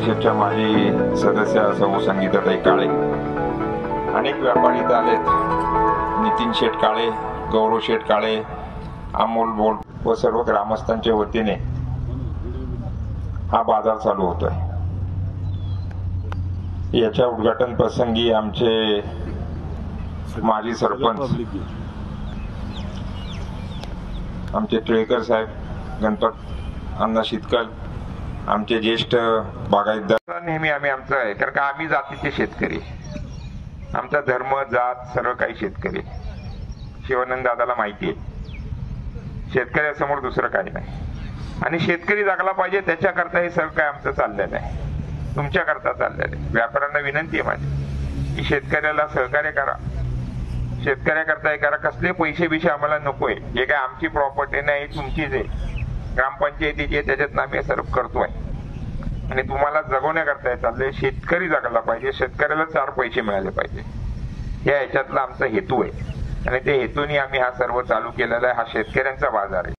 परिषदच्या माजी सदस्य सौ संगीताताई काळे, अनेक व्यापारी इथं आलेत, नितीन शेठ काळे, गौरव शेठ काळे, अमोल बोल व सर्व ग्रामस्थांच्या वतीने हा बाजार चालू होतोय। याच्या उद्घाटन प्रसंगी आमचे माजी सरपंच आमचे टिळेकर साहेब, गणपत अण्णा शितकल, आमचे ज्येष्ठ बागायतदार, नेहमी आम्ही आमचं आहे कारण का आम्ही जातीचे शेतकरी, आमचा धर्म जात सर्व काही शेतकरी। शिवानंद दादाला माहिती आहे शेतकऱ्यासमोर दुसरं काही नाही आणि शेतकरी जगला पाहिजे त्याच्याकरता हे सर्व काय आमचं चाललेलं आहे, तुमच्याकरता चाललेलं आहे। व्यापाऱ्यांना विनंती आहे माझी की शेतकऱ्याला सहकार्य करा, शेतकऱ्याकरता हे करा, कसले पैसे बिशे आम्हाला नकोय, हे काय आमची प्रॉपर्टी नाही, तुमचीच आहे, ग्रामपंचायतीची आहे, त्याच्यात आम्ही सर्व करतोय आणि तुम्हाला जगवण्याकरता चाललंय। शेतकरी जगला पाहिजे, शेतकऱ्याला 4 पैसे मिळाले पाहिजे, या ह्याच्यातला आमचा हेतू आहे आणि त्या हेतूने आम्ही हा सर्व चालू केलेला आहे। हा शेतकऱ्यांचा बाजार आहे,